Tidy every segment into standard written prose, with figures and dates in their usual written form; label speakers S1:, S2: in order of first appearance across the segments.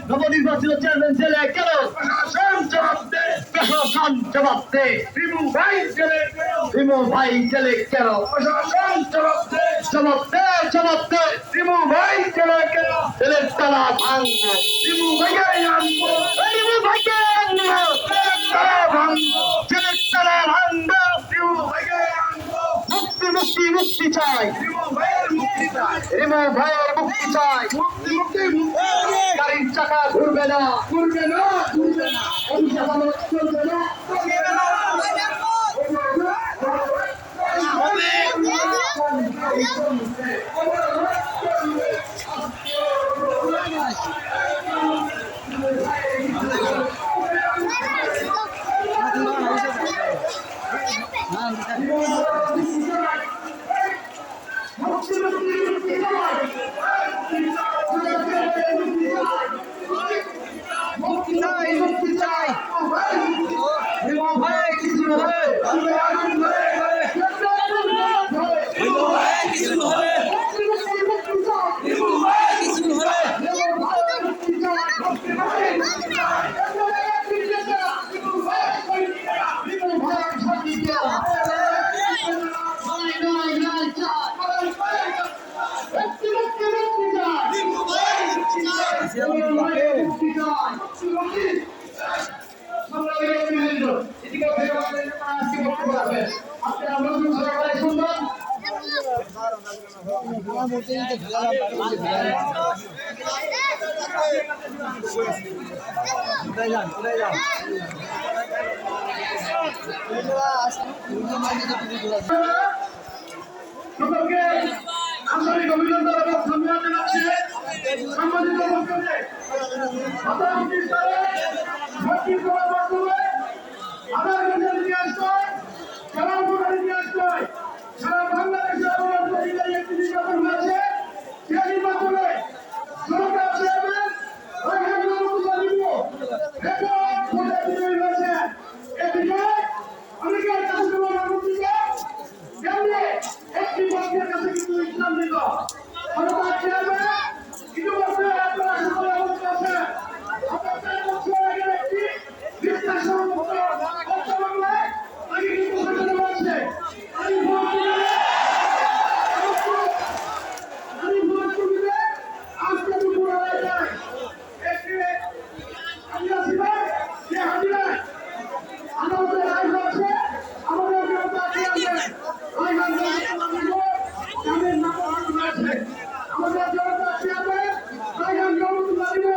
S1: নবনির্বাচিত চেয়ারম্যান জেলে কেন? প্রশাসন জবাব দে। রিমু ভাই জেলে কেন? জবাব দে। রিমু ভাই জেলে কেন? জেলের তালা ভাঙবো। রিমু ভাইকে আনবো। জেলের তালা ভাঙবো। মুক্তি চাই। রিমু ভাইয়ের মুক্তি চাই। গাড়ির চাকা ঘুরবে না। অভিযান চলবে না। আন্তরিক অভিনন্দন এবং সম্মান জানাচ্ছি সম্মানিত বক্তাদের। আধার কেন্দ্রের ইতিহাস নয়, সারা ভোটার ইতিহাস নয়, সারা বাংলাদেশের অধিকারী একটি নির্বাচন হয়েছে। সেই নির্বাচনে সরকার চেয়ারম্যান এদিকে অনেকের কাছে একটি পক্ষের কাছে কিন্তু ইসলাম দিল সরকার চেয়ারম্যান ইতিমধ্যে আপনারা সকলে অবগত আছেন। আপনাদের পক্ষে একটি বিশ্লেষণ বাংলায় আগে কিন্তু ঘোষণা হয়েছে। আমি ভোট দিলে আজকে দুপুর হয়ে যায় একটি আদিবাসী ভাই যে হাজিরায় আমাদের রায় হচ্ছে আমাদের বিরুদ্ধে আমাদের জনতা চেয়ারম্যান রায়হান রহমতুল্লাহ দিব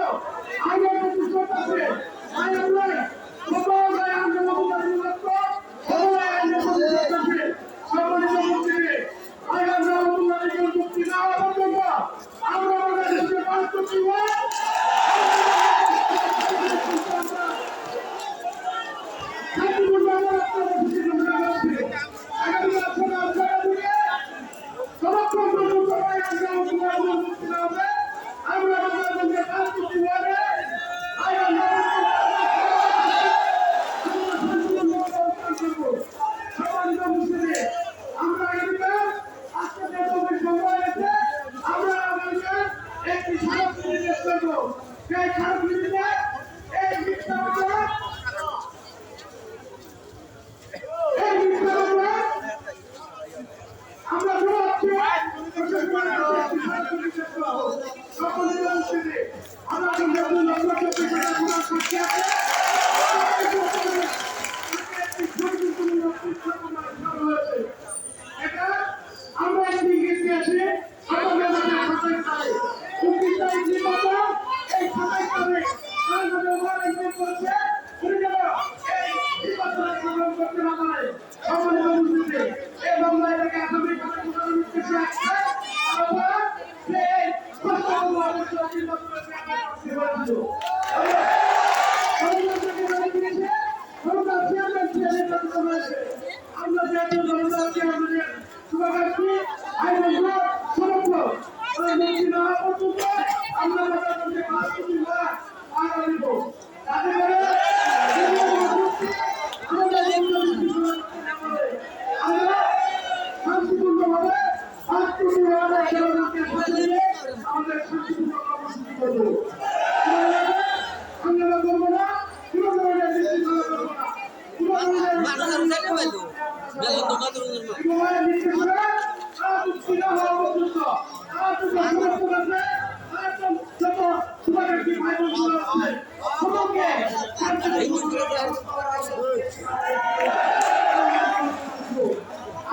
S1: আগে প্রতিষ্ঠা আছে আমাদের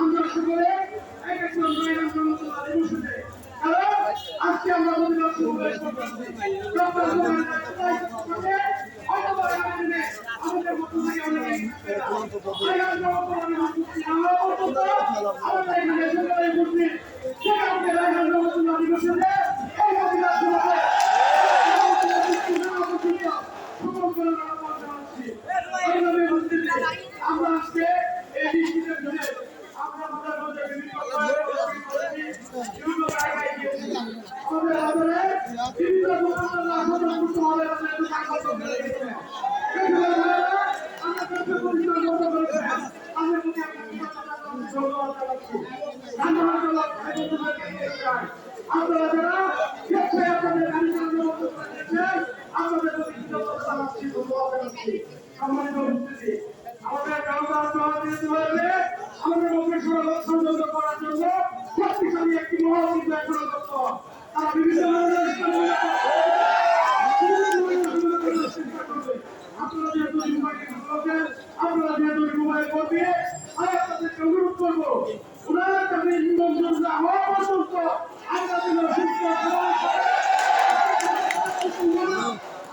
S1: আমরা সকলে এক একজন নারী বসে কারণ আজকে আমরা প্রতিবাদ শুরু করেছি আমাদের মতো থেকে আমরা আজকে এই বৃষ্টিতে জন্য আমরা আমাদের মধ্যে বিভিন্ন জায়গায় গিয়েছি আমাদের বাজারে বিভিন্ন দোকানদাররা সচেষ্ট হবে আমরা ব্যবসা পরিচালনা করতে পারছি আমাদের প্রতি আপনারা যারা ব্যবসায় আপনাদের গাড়ি চালানো আপনাদের প্রতি কৃতজ্ঞতা জানাচ্ছি ধন্যবাদ জানাচ্ছি সম্মানিত উপস্থিতি আমাদের আমাদের মধ্যে ষড়যন্ত্র করার জন্য শক্তিশালী একটি মহল কিন্তু এখনো তথ্য তারা বিভিন্ন আপনারা যেহেতু আপনারা যেহেতু মোবাইল করবে আমি আপনাদেরকে অনুরোধ করবো ওনার কাছে নিমন্ত্রণ হওয়া পর্যন্ত আমরা যেন সুস্থ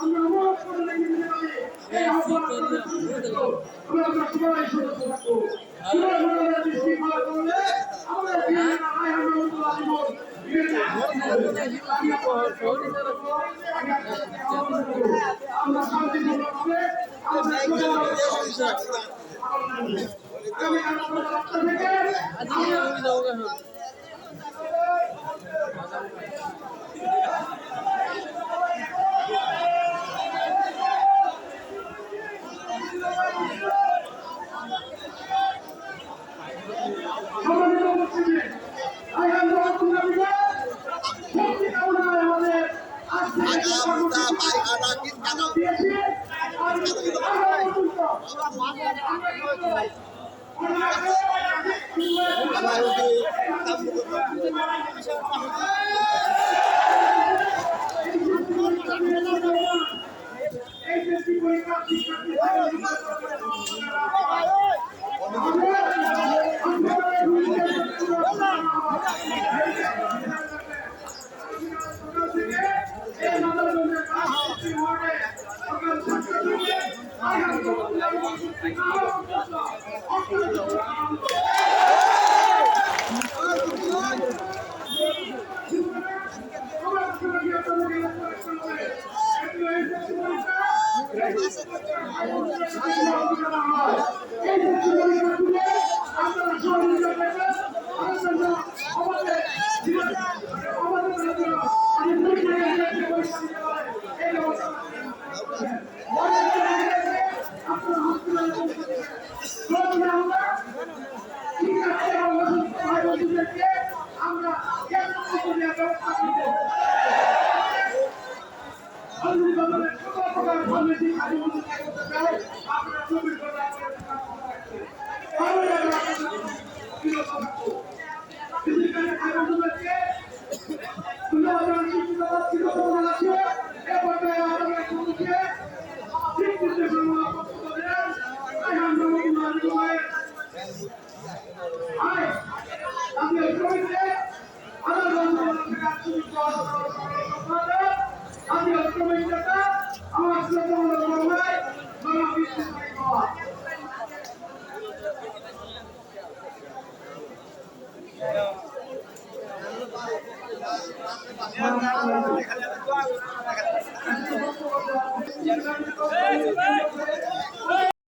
S1: আমরা অনুরোধ করে লেগে দিতে পারি এই আহ্বান আমরা সবাই সদস্য থাকবো শৃঙ্খলা করলে আমাদের আমরা শান্তিপূর্ণভাবে
S2: Hey!